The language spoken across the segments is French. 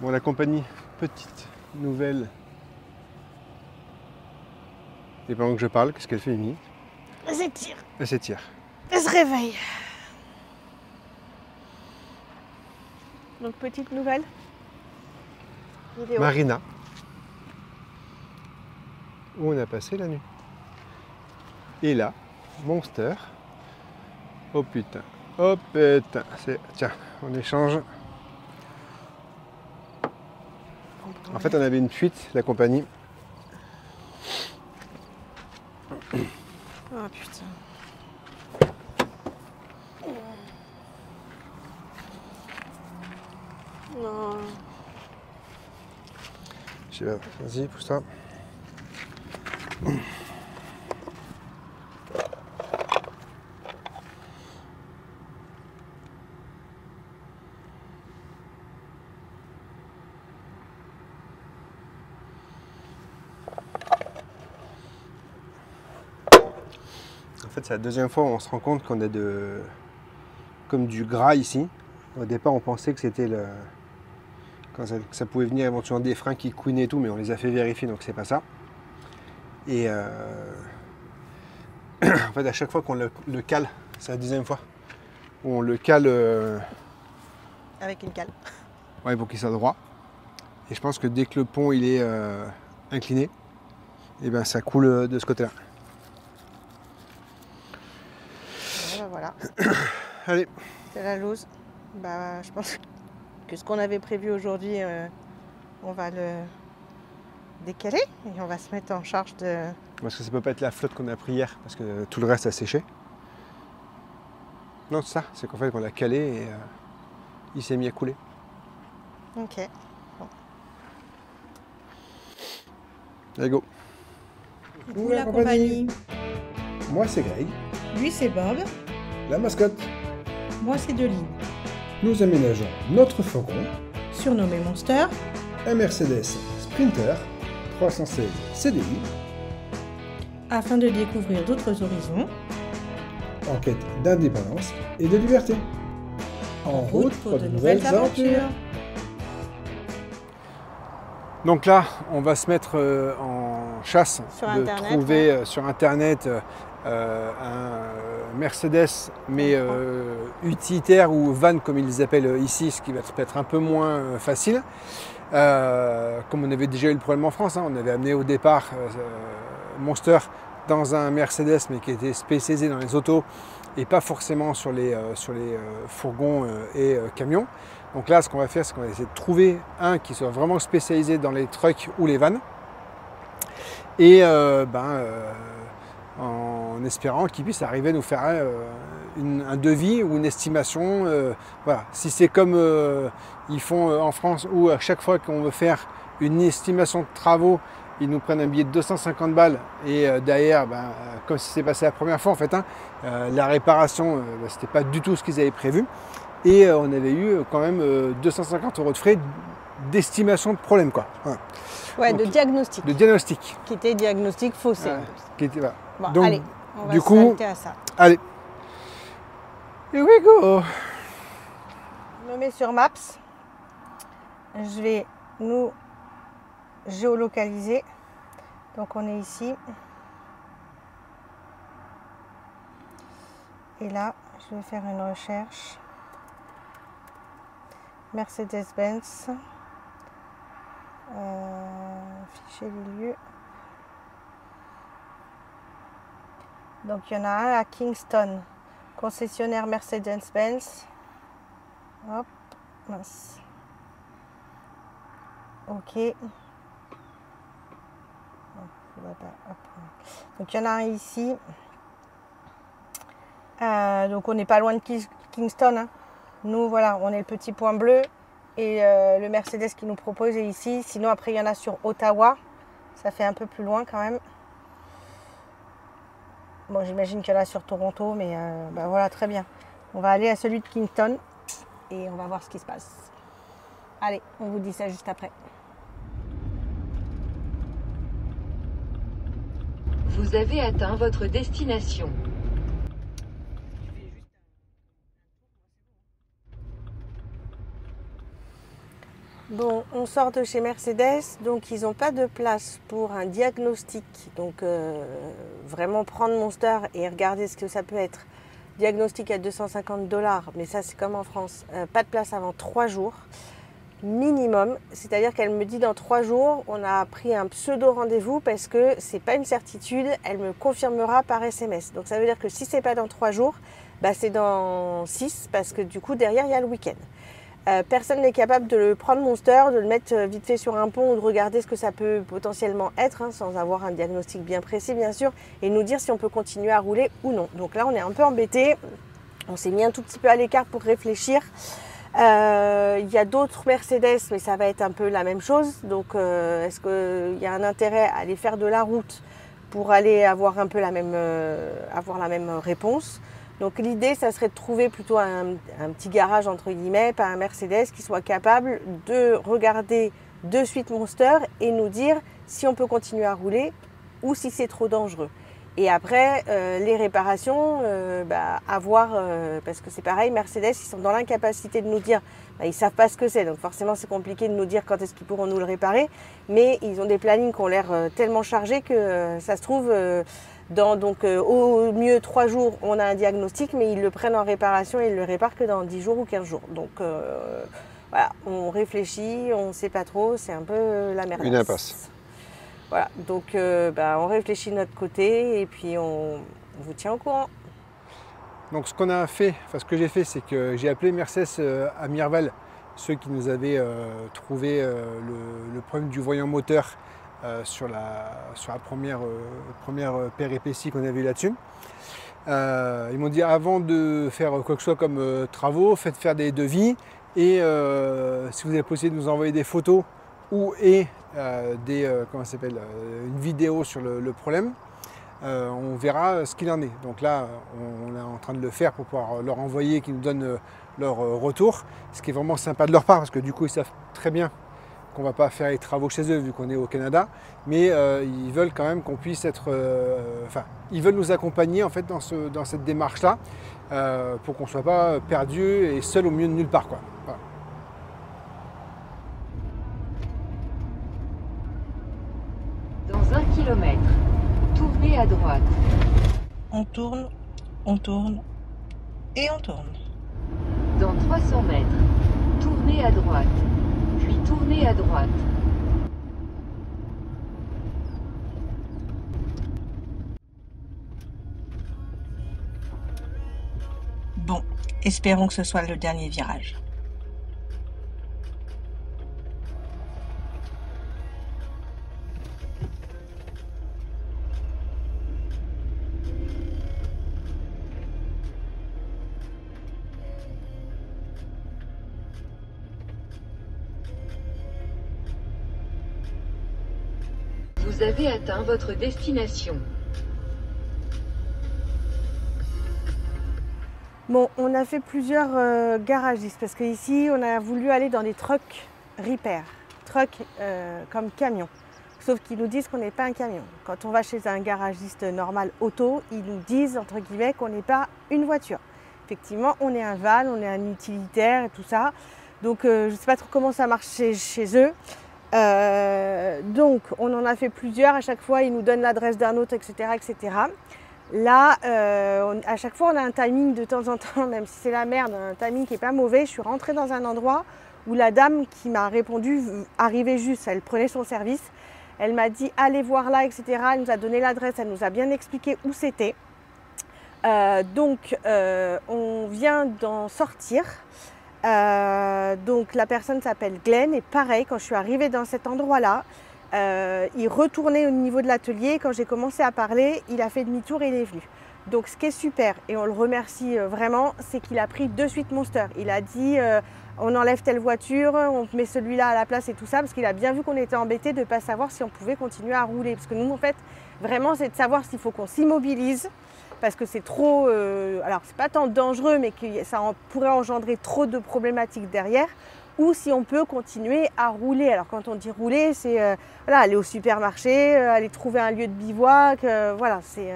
Bon, la compagnie, petite nouvelle. Et pendant que je parle, qu'est-ce qu'elle fait, Mimi? Elle s'étire. Elle s'étire. Elle se réveille. Donc petite nouvelle. Vidéo. Marina, où on a passé la nuit. Et là, Monster. Oh putain, oh putain. Tiens, on échange. En fait, on avait une fuite, la compagnie. Oh putain. Non. Je sais pas, vas-y, pousse-toi. En fait, c'est la deuxième fois où on se rend compte qu'on a comme du gras ici. Au départ, on pensait que c'était que ça pouvait venir éventuellement des freins qui couinaient et tout, mais on les a fait vérifier, donc c'est pas ça. Et en fait, à chaque fois qu'on le cale, c'est la deuxième fois, où on le cale Avec une cale. ouais, pour qu'il soit droit. Et je pense que dès que le pont il est incliné, et ben ça coule de ce côté-là. Voilà. Allez. C'est la loose. Bah, je pense que ce qu'on avait prévu aujourd'hui, on va le décaler et on va se mettre en charge de... Parce que ça peut pas être la flotte qu'on a pris hier, parce que tout le reste a séché. Non, c'est ça, c'est qu'en fait on l'a calé et il s'est mis à couler. Ok. Bon. Allez, go. Coucou la compagnie. Moi c'est Greg, Lui c'est Bob. la mascotte. Moi c'est Deline. Nous aménageons notre fourgon, Surnommé Monster. un Mercedes Sprinter 316 CDI, Afin de découvrir d'autres horizons. en quête d'indépendance et de liberté. En route pour de nouvelles aventures. Donc là, on va se mettre en chasse Sur de Internet, trouver sur Internet un Mercedes, mais utilitaire ou van comme ils les appellent ici, ce qui va peut-être un peu moins facile. Comme on avait déjà eu le problème en France, hein, on avait amené au départ Monster dans un Mercedes, mais qui était spécialisé dans les autos et pas forcément sur les fourgons et camions. Donc là, ce qu'on va faire, c'est qu'on va essayer de trouver un qui soit vraiment spécialisé dans les trucks ou les vannes. Et en espérant qu'il puisse arriver à nous faire un devis ou une estimation. Voilà. Si c'est comme ils font en France, où à chaque fois qu'on veut faire une estimation de travaux, ils nous prennent un billet de 250 balles et derrière, comme c'est passé la première fois en fait, la réparation, c'était pas du tout ce qu'ils avaient prévu. Et on avait eu quand même 250 € de frais d'estimation de problème, quoi. Voilà. Ouais, Donc, de diagnostic. de diagnostic. Qui était diagnostic faussé. Ouais, qui était, voilà. Bon, Donc, allez, on va du se coup, limiter à ça. allez. Here we go. Je me mets sur Maps. Je vais nous géolocaliser. Donc on est ici. Et là, je vais faire une recherche. Mercedes-Benz. Fichier des lieux. Donc il y en a un à Kingston. Concessionnaire Mercedes-Benz. Hop, mince. Ok. Donc il y en a un ici. Donc on n'est pas loin de Kingston. Hein. Nous voilà, on est le petit point bleu. Et le Mercedes qui nous propose est ici. Sinon après il y en a sur Ottawa. Ça fait un peu plus loin quand même. Bon, j'imagine qu'il y en a sur Toronto, mais voilà, très bien. On va aller à celui de Kingston et on va voir ce qui se passe. Allez, on vous dit ça juste après. Vous avez atteint votre destination. Bon, on sort de chez Mercedes, donc ils n'ont pas de place pour un diagnostic. Donc vraiment prendre Monster et regarder ce que ça peut être. Diagnostic à 250 $, mais ça c'est comme en France. Pas de place avant 3 jours minimum. C'est-à-dire qu'elle me dit dans 3 jours, on a pris un pseudo rendez-vous parce que c'est pas une certitude. Elle me confirmera par SMS. Donc ça veut dire que si c'est pas dans 3 jours, bah, c'est dans 6 parce que du coup derrière il y a le week-end. Personne n'est capable de le prendre Monster, de le mettre vite fait sur un pont ou de regarder ce que ça peut potentiellement être, hein, sans avoir un diagnostic bien précis bien sûr, et nous dire si on peut continuer à rouler ou non. Donc là on est un peu embêtés, on s'est mis un tout petit peu à l'écart pour réfléchir. Il y a d'autres Mercedes, mais ça va être un peu la même chose. Donc est-ce qu'il y a un intérêt à aller faire de la route pour aller avoir un peu la même réponse? Donc l'idée, ça serait de trouver plutôt un petit garage, entre guillemets, pas un Mercedes, qui soit capable de regarder de suite Monster et nous dire si on peut continuer à rouler ou si c'est trop dangereux. Et après, les réparations, à voir, parce que c'est pareil, Mercedes, ils sont dans l'incapacité de nous dire, ils ne savent pas ce que c'est, donc forcément c'est compliqué de nous dire quand est-ce qu'ils pourront nous le réparer, mais ils ont des plannings qui ont l'air tellement chargés que ça se trouve... au mieux 3 jours, on a un diagnostic, mais ils le prennent en réparation et ils le réparent que dans 10 jours ou 15 jours. Donc voilà, on réfléchit, on ne sait pas trop, c'est un peu la merde. Une impasse. Voilà, donc on réfléchit de notre côté et puis on vous tient au courant. Donc ce qu'on a fait, enfin ce que j'ai fait, c'est que j'ai appelé Mercedes à Mirval, ceux qui nous avaient trouvé le problème du voyant moteur sur la première péripétie qu'on avait là-dessus. Ils m'ont dit avant de faire quoi que ce soit comme travaux, faites faire des devis et si vous avez possibilité de nous envoyer des photos ou une vidéo sur le problème, on verra ce qu'il en est. Donc là, on est en train de le faire pour pouvoir leur envoyer, qu'ils nous donnent leur retour, ce qui est vraiment sympa de leur part parce que du coup ils savent très bien qu'on ne va pas faire les travaux chez eux vu qu'on est au Canada, mais ils veulent quand même qu'on puisse être... ils veulent nous accompagner en fait dans cette démarche-là pour qu'on ne soit pas perdu et seul au milieu de nulle part, quoi. Voilà. Dans 1 kilomètre, tournez à droite. On tourne et on tourne. Dans 300 mètres, tournez à droite. Puis tournez à droite. Bon, espérons que ce soit le dernier virage. Vous avez atteint votre destination. Bon, on a fait plusieurs garagistes parce qu'ici, on a voulu aller dans des trucks repair, trucks comme camion. Sauf qu'ils nous disent qu'on n'est pas un camion. Quand on va chez un garagiste normal auto, ils nous disent, entre guillemets, qu'on n'est pas une voiture. Effectivement, on est un van, on est un utilitaire et tout ça. Donc, je ne sais pas trop comment ça marche chez eux. Donc, on en a fait plusieurs. À chaque fois, ils nous donnent l'adresse d'un autre, etc., etc. Là, à chaque fois, on a un timing de temps en temps, même si c'est la merde, un timing qui n'est pas mauvais. Je suis rentrée dans un endroit où la dame qui m'a répondu arrivait juste, elle prenait son service. Elle m'a dit allez voir là, etc. Elle nous a donné l'adresse, elle nous a bien expliqué où c'était. Donc, on vient d'en sortir. Donc, la personne s'appelle Glenn et pareil, quand je suis arrivée dans cet endroit-là, il retournait au niveau de l'atelier. Quand j'ai commencé à parler, il a fait demi-tour et il est venu. Donc ce qui est super, et on le remercie vraiment, c'est qu'il a pris de suite Monster. Il a dit on enlève telle voiture, on met celui-là à la place et tout ça, parce qu'il a bien vu qu'on était embêtés de ne pas savoir si on pouvait continuer à rouler. Parce que nous, en fait, vraiment, c'est de savoir s'il faut qu'on s'immobilise, parce que c'est trop... alors, c'est pas tant dangereux, mais que ça pourrait engendrer trop de problématiques derrière, ou si on peut continuer à rouler. Alors quand on dit rouler, c'est voilà, aller au supermarché, aller trouver un lieu de bivouac, voilà, c'est...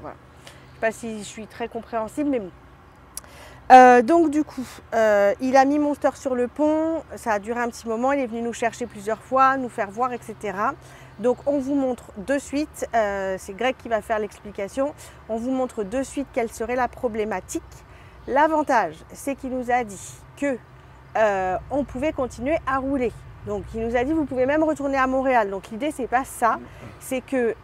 voilà. Je ne sais pas si je suis très compréhensible, mais bon. Donc du coup, il a mis Monster sur le pont, ça a duré un petit moment, il est venu nous chercher plusieurs fois, nous faire voir, etc. Donc on vous montre de suite, c'est Greg qui va faire l'explication, on vous montre de suite quelle serait la problématique. L'avantage, c'est qu'il nous a dit que on pouvait continuer à rouler. Donc il nous a dit vous pouvez même retourner à Montréal. Donc l'idée c'est pas ça, c'est que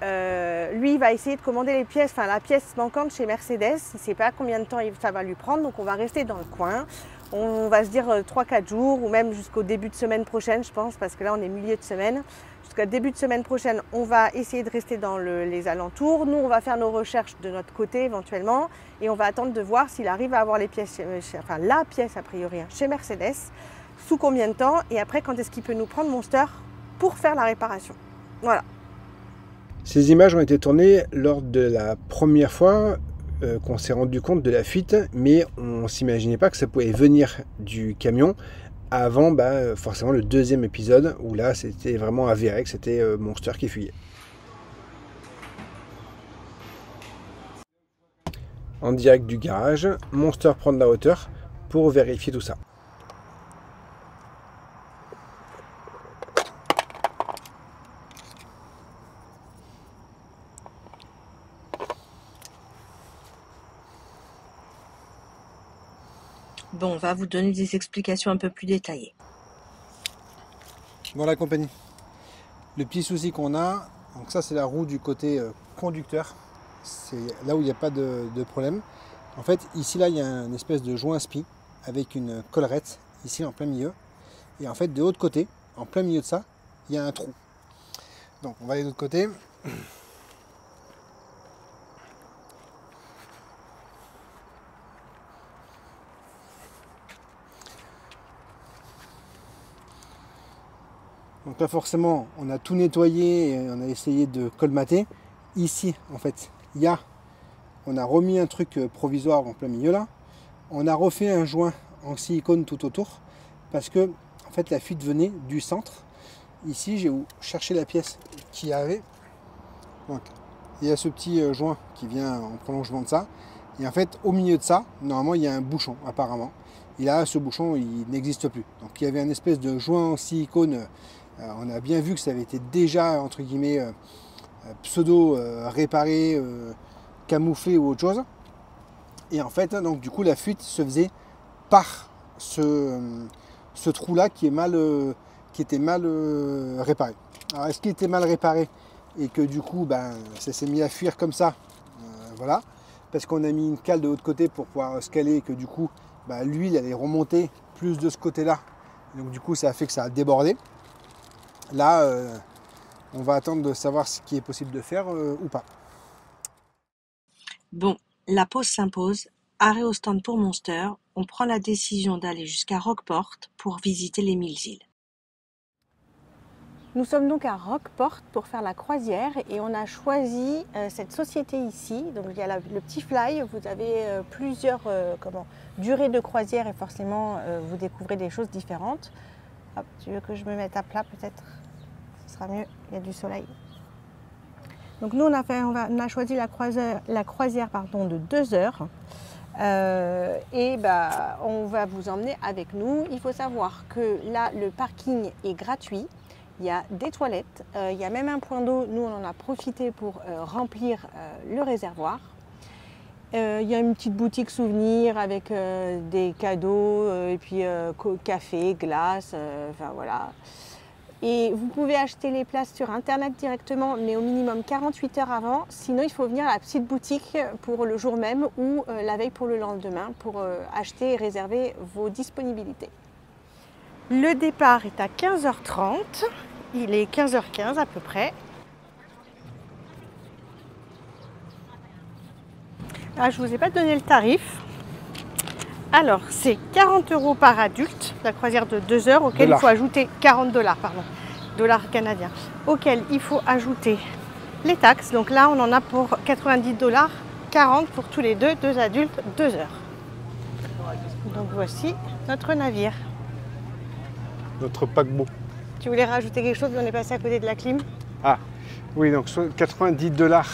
lui il va essayer de commander les pièces, enfin la pièce manquante chez Mercedes. Il ne sait pas combien de temps ça va lui prendre, donc on va rester dans le coin. On va se dire 3-4 jours ou même jusqu'au début de semaine prochaine je pense, parce que là on est milieu de semaine. Jusqu'au début de semaine prochaine on va essayer de rester dans les alentours. Nous on va faire nos recherches de notre côté éventuellement et on va attendre de voir s'il arrive à avoir les pièces, enfin la pièce a priori chez Mercedes. Sous combien de temps et après quand est-ce qu'il peut nous prendre Monster pour faire la réparation. Voilà. Ces images ont été tournées lors de la première fois qu'on s'est rendu compte de la fuite, mais on ne s'imaginait pas que ça pouvait venir du camion avant forcément le deuxième épisode où là c'était vraiment avéré que c'était Monster qui fuyait. En direct du garage, Monster prend de la hauteur pour vérifier tout ça. Bon, on va vous donner des explications un peu plus détaillées. Voilà compagnie. Le petit souci qu'on a, donc ça c'est la roue du côté conducteur. C'est là où il n'y a pas de problème. En fait, ici là il y a une espèce de joint spi avec une collerette ici en plein milieu. Et en fait de l'autre côté, en plein milieu de ça, il y a un trou. Donc on va aller de l'autre côté. Donc là forcément on a tout nettoyé et on a essayé de colmater. Ici en fait on a remis un truc provisoire en plein milieu là. On a refait un joint en silicone tout autour parce que en fait la fuite venait du centre. Ici j'ai cherché la pièce qu'il y avait. Donc il y a ce petit joint qui vient en prolongement de ça. Et en fait au milieu de ça, normalement il y a un bouchon apparemment. Et là ce bouchon il n'existe plus. Donc il y avait un espèce de joint en silicone. On a bien vu que ça avait été déjà, entre guillemets, pseudo réparé, camouflé ou autre chose. Et en fait, donc du coup, la fuite se faisait par ce trou-là qui était mal réparé. Alors, est-ce qu'il était mal réparé et que du coup, ça s'est mis à fuir comme ça, voilà, parce qu'on a mis une cale de l'autre côté pour pouvoir se caler et que du coup, l'huile allait remonter plus de ce côté-là. Donc du coup, ça a fait que ça a débordé. Là, on va attendre de savoir ce qui est possible de faire ou pas. Bon, la pause s'impose. Arrêt au stand pour Monster. On prend la décision d'aller jusqu'à Rockport pour visiter les 1000 îles. Nous sommes donc à Rockport pour faire la croisière et on a choisi cette société ici. Donc il y a le petit fly, vous avez plusieurs durées de croisière et forcément vous découvrez des choses différentes. Hop, tu veux que je me mette à plat peut-être? Ce sera mieux, il y a du soleil. Donc nous on a choisi la croisière de 2 heures. On va vous emmener avec nous. Il faut savoir que là le parking est gratuit. Il y a des toilettes, il y a même un point d'eau. Nous on en a profité pour remplir le réservoir. Il y a une petite boutique souvenir avec des cadeaux et puis café, glace, enfin voilà. Et vous pouvez acheter les places sur internet directement, mais au minimum 48 heures avant. Sinon, il faut venir à la petite boutique pour le jour même ou la veille pour le lendemain pour acheter et réserver vos disponibilités. Le départ est à 15h30. Il est 15h15 à peu près. Ah, je ne vous ai pas donné le tarif. Alors, c'est 40 € par adulte, la croisière de 2 heures, auquel il faut ajouter 40 $, pardon, dollars canadiens, auquel il faut ajouter les taxes. Donc là, on en a pour 90 $, 40 pour tous les deux adultes, 2 heures. Donc voici notre navire. Notre paquebot. Tu voulais rajouter quelque chose? On est passé à côté de la clim. Ah, oui, donc 90 $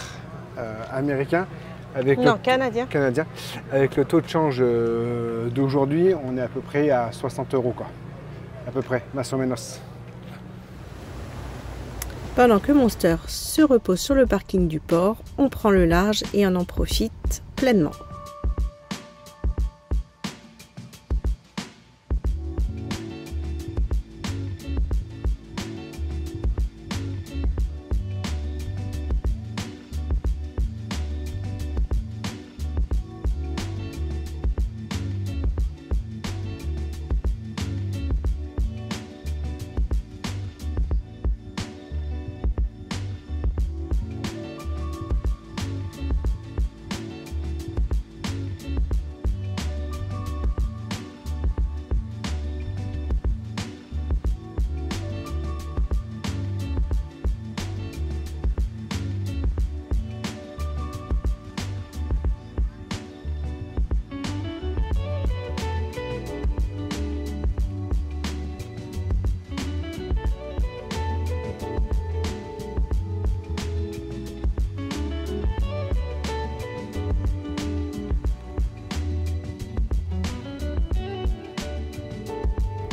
américains. Avec Non, canadien. canadien. Avec le taux de change d'aujourd'hui, on est à peu près à 60 €, quoi. À peu près, más o menos. Pendant que Monster se repose sur le parking du port, on prend le large et on en profite pleinement.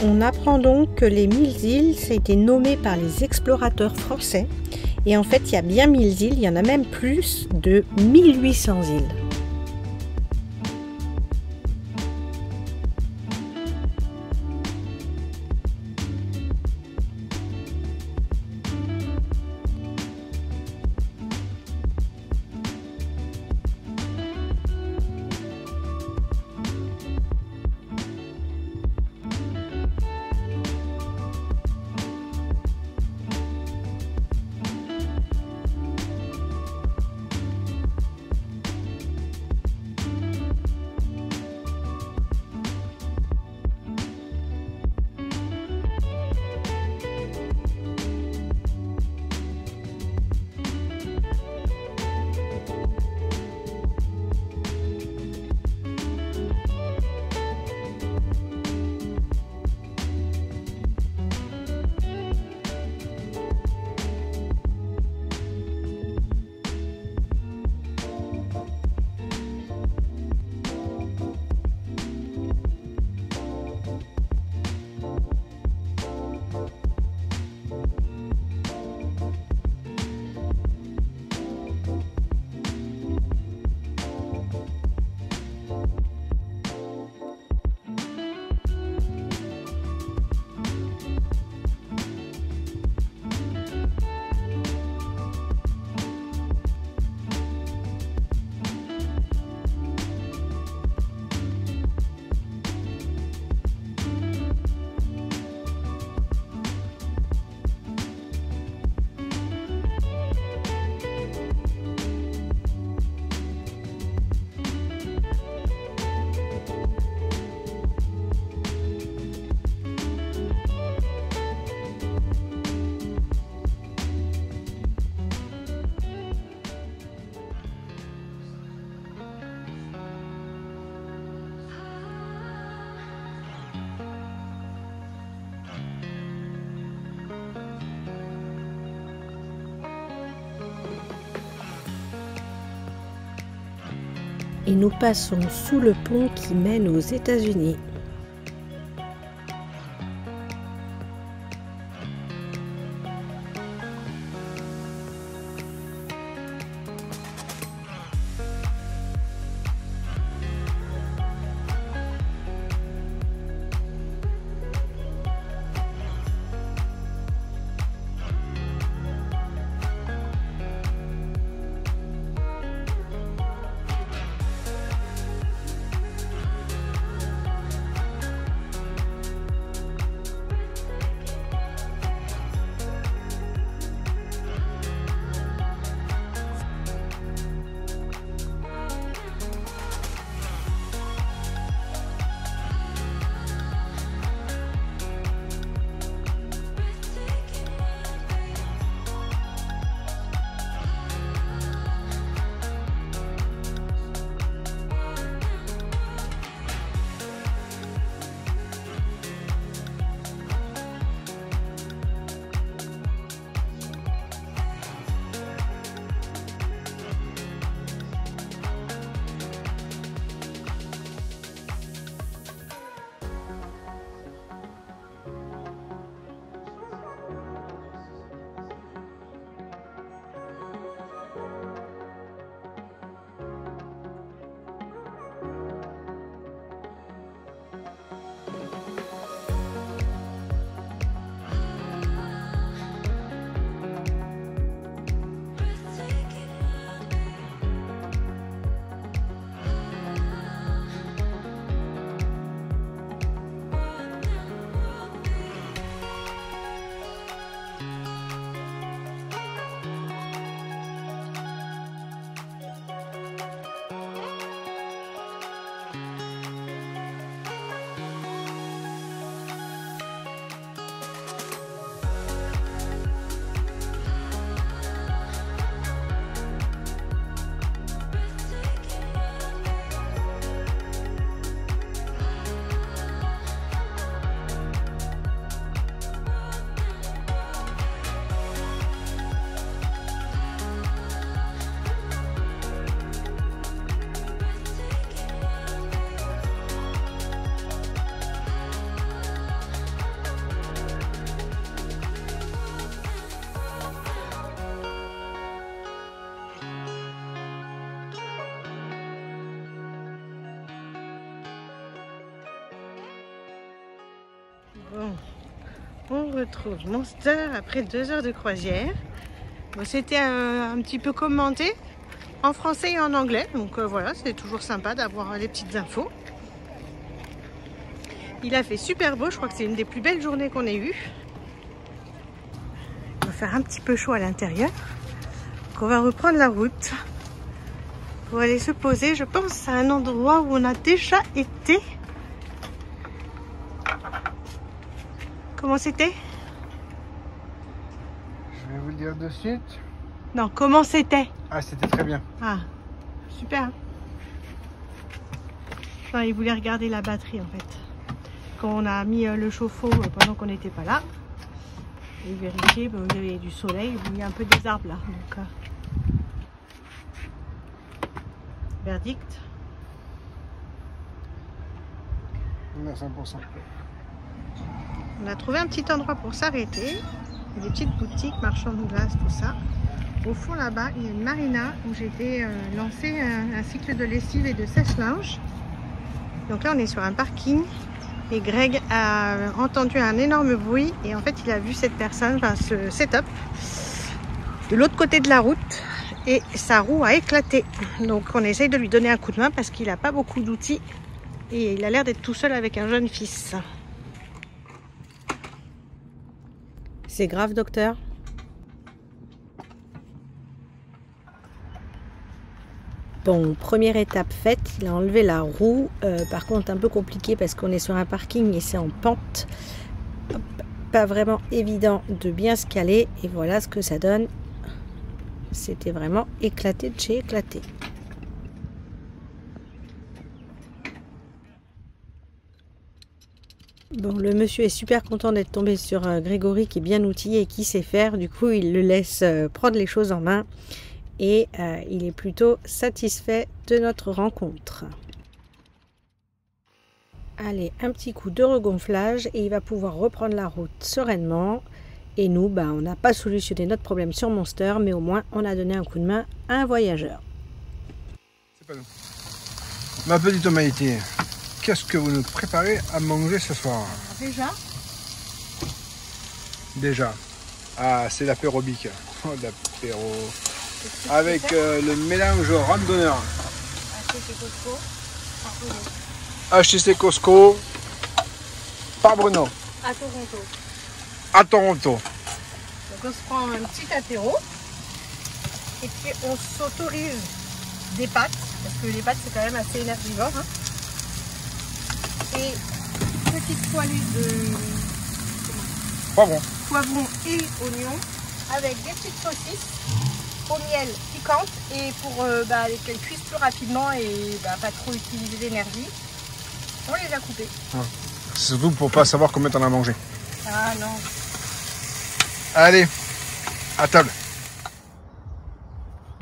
On apprend donc que les 1000 îles, ça a été nommé par les explorateurs français. Et en fait, il y a bien 1000 îles, il y en a même plus de 1800 îles. Et nous passons sous le pont qui mène aux États-Unis. Bon, on retrouve Monster après 2 heures de croisière. Bon, c'était un petit peu commenté en français et en anglais, donc voilà, c'est toujours sympa d'avoir les petites infos. Il a fait super beau, je crois que c'est une des plus belles journées qu'on ait eues. Il va faire un petit peu chaud à l'intérieur. Donc on va reprendre la route pour aller se poser, je pense, à un endroit où on a déjà été. Comment c'était? Je vais vous le dire de suite. Non, comment c'était? Ah, c'était très bien. Ah, super. Non, il voulait regarder la batterie en fait. Quand on a mis le chauffe-eau pendant qu'on n'était pas là, et vérifier, bon, il y avait du soleil, il y a un peu des arbres là. Donc, verdict. On est à 100%. On a trouvé un petit endroit pour s'arrêter. Des petites boutiques, marchands de glace, tout ça. Au fond là-bas, il y a une marina où j'ai été lancer un cycle de lessive et de sèche-linge. Donc là, on est sur un parking et Greg a entendu un énorme bruit et en fait, il a vu cette personne, enfin ce setup, de l'autre côté de la route et sa roue a éclaté. Donc on essaye de lui donner un coup de main parce qu'il n'a pas beaucoup d'outils et il a l'air d'être tout seul avec un jeune fils. C'est grave, docteur? Bon, première étape faite, il a enlevé la roue. Par contre, un peu compliqué parce qu'on est sur un parking et c'est en pente. Hop, pas vraiment évident de bien se caler. Et voilà ce que ça donne. C'était vraiment éclaté de chez éclaté. Bon, le monsieur est super content d'être tombé sur Grégory qui est bien outillé et qui sait faire. Du coup, il le laisse prendre les choses en main. Et il est plutôt satisfait de notre rencontre. Allez, un petit coup de regonflage et il va pouvoir reprendre la route sereinement. Et nous, on n'a pas solutionné notre problème sur Monster, mais au moins on a donné un coup de main à un voyageur. C'est pas nous. Ma petite Maïté, qu'est-ce que vous nous préparez à manger ce soir? Déjà. Ah, c'est l'apérobique. Oh, l'apéro. Avec le mélange randonneur. HTC Costco par Bruno. À Toronto. À Toronto. Donc on se prend un petit apéro et puis on s'autorise des pâtes, parce que les pâtes c'est quand même assez énergivore. Hein. Et petite poêlée de poivron et oignons avec des petites saucisses au miel piquante et pour qu'elles cuisent plus rapidement et pas trop utiliser d'énergie. On les a coupées. Ouais. C'est surtout pour pas savoir combien t'en as mangé. Ah non. Allez, à table.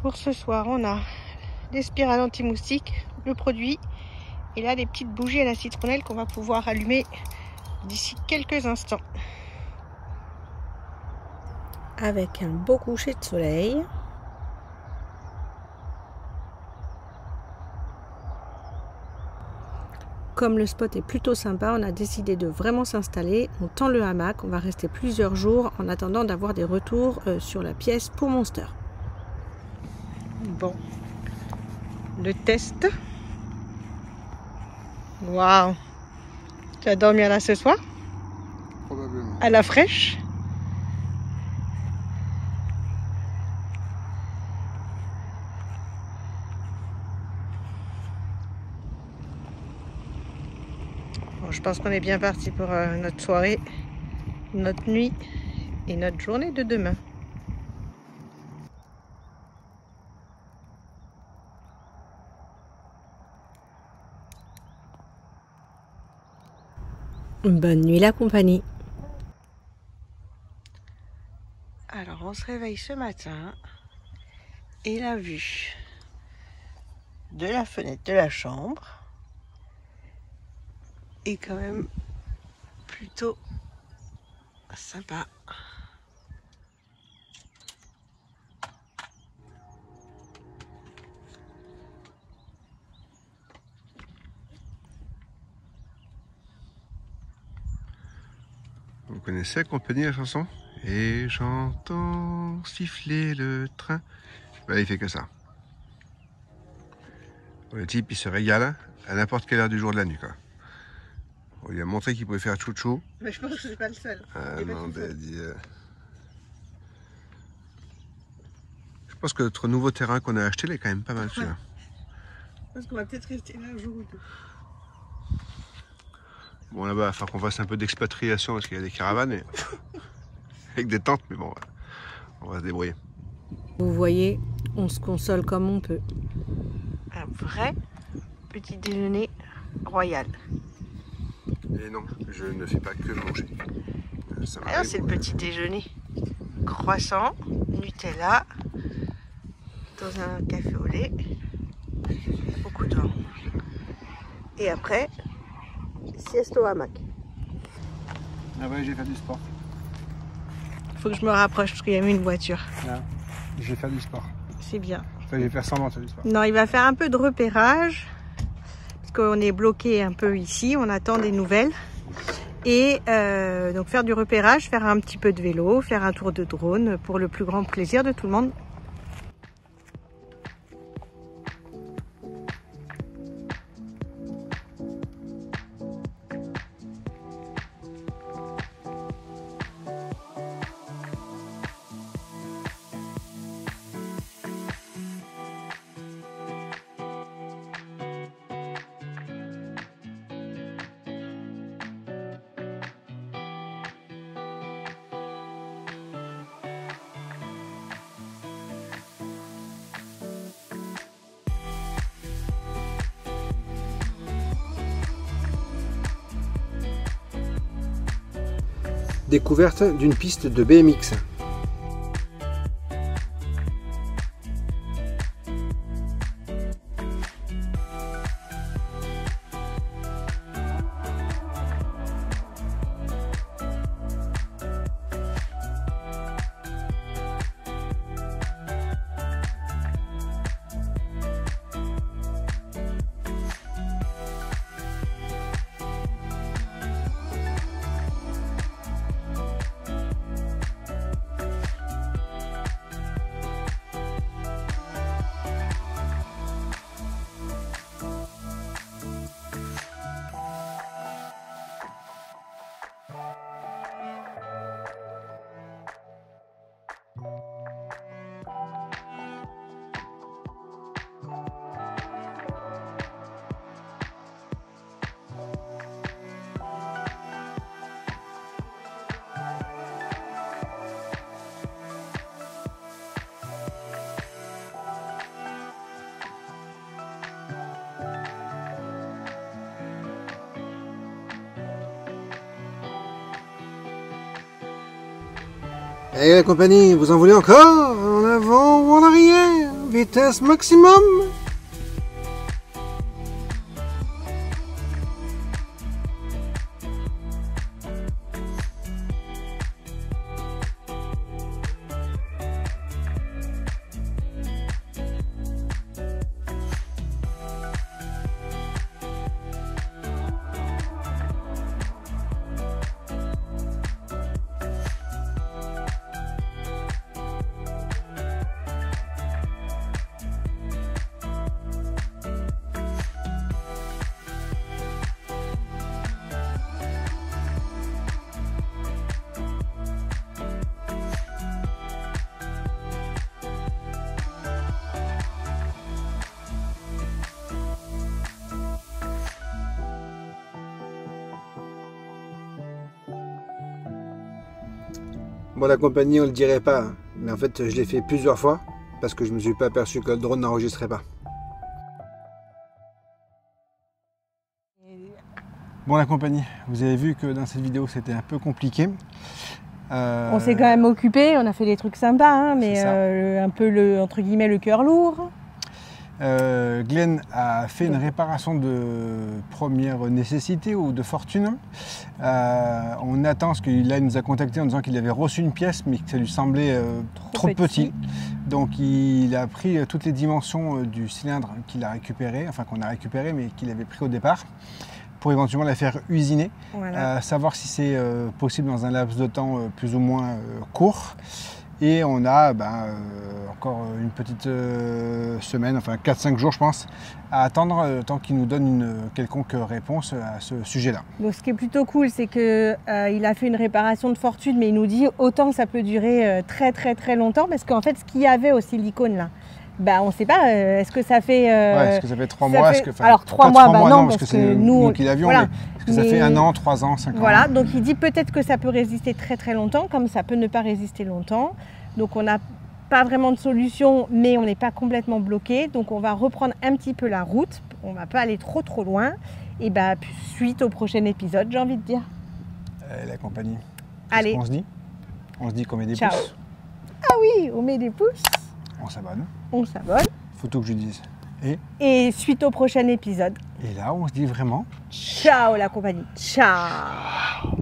Pour ce soir, on a des spirales anti-moustiques, le produit, et là des petites bougies à la citronnelle qu'on va pouvoir allumer d'ici quelques instants. Avec un beau coucher de soleil. Comme le spot est plutôt sympa, on a décidé de vraiment s'installer. On tend le hamac, on va rester plusieurs jours en attendant d'avoir des retours sur la pièce pour Monster. Bon, le test. Waouh! Tu vas dormir là ce soir? Probablement. À la fraîche? Bon, je pense qu'on est bien parti pour notre soirée, notre nuit et notre journée de demain. Bonne nuit la compagnie. Alors on se réveille ce matin et la vue de la fenêtre de la chambre est quand même plutôt sympa. Vous connaissez la compagnie, la chanson? Et j'entends siffler le train. Bah, il fait que ça. Le type, il se régale à n'importe quelle heure du jour de la nuit, quoi. On lui a montré qu'il pouvait faire chouchou. Mais je pense que c'est pas le seul. Non, je pense que notre nouveau terrain qu'on a acheté, il est quand même pas mal, celui-là. Je pense qu'on va peut-être rester là un jour ou deux. Bon, là-bas, il va falloir qu'on fasse un peu d'expatriation parce qu'il y a des caravanes et... avec des tentes, mais bon, on va se débrouiller. Vous voyez, on se console comme on peut. Un vrai petit déjeuner royal. Et non, je ne fais pas que manger. Alors c'est le petit déjeuner. Croissant, Nutella, dans un café au lait, beaucoup d'or. Et après, sieste au hamac. Ah ouais, je vais faire du sport. Faut que je me rapproche parce qu'il y a mis une voiture. Là, je vais faire du sport. C'est bien. Enfin, je vais faire semblant de faire du sport. Non, il va faire un peu de repérage parce qu'on est bloqué un peu ici, on attend des nouvelles. Et donc faire du repérage, faire un petit peu de vélo, faire un tour de drone pour le plus grand plaisir de tout le monde. Découverte d'une piste de BMX. Et la compagnie, vous en voulez encore? En avant ou en arrière? Vitesse maximum? Bon, la compagnie, on le dirait pas, mais en fait, je l'ai fait plusieurs fois parce que je me suis pas aperçu que le drone n'enregistrait pas. Bon, la compagnie, vous avez vu que dans cette vidéo, c'était un peu compliqué. On s'est quand même occupé, on a fait des trucs sympas, hein, mais un peu entre guillemets le cœur lourd. Glenn a fait une réparation de première nécessité ou de fortune. On attend, parce qu'il nous a contacté en disant qu'il avait reçu une pièce mais que ça lui semblait trop petit. Donc il a pris toutes les dimensions du cylindre qu'il a récupéré, enfin qu'on a récupéré mais qu'il avait pris au départ. pour éventuellement la faire usiner, Voilà. savoir si c'est possible dans un laps de temps plus ou moins court. Et on a encore une petite semaine, enfin 4-5 jours je pense, à attendre le temps qu'il nous donne une quelconque réponse à ce sujet-là. Donc ce qui est plutôt cool, c'est qu'il a fait une réparation de fortune, mais il nous dit autant ça peut durer très très très longtemps, parce qu'en fait ce qu'il y avait au silicone là, on ne sait pas, est-ce que ça fait... est-ce que ça fait 3 mois alors 3 mois, non, parce que c'est nous qui l'avions, voilà. mais est-ce que ça fait 1 an, 3 ans, 5 ans? Voilà, donc il dit peut-être que ça peut résister très très longtemps, comme ça peut ne pas résister longtemps. Donc on n'a pas vraiment de solution, mais on n'est pas complètement bloqué. Donc on va reprendre un petit peu la route, on ne va pas aller trop loin. Et suite au prochain épisode, j'ai envie de dire. La compagnie. Allez. On se dit? On se dit qu'on met des Ciao. pouces? Ah oui, on met des pouces, On s'abonne. on s'abonne. Faut tout que je dise. Et suite au prochain épisode. Et là, on se dit vraiment. Ciao la compagnie. Ciao.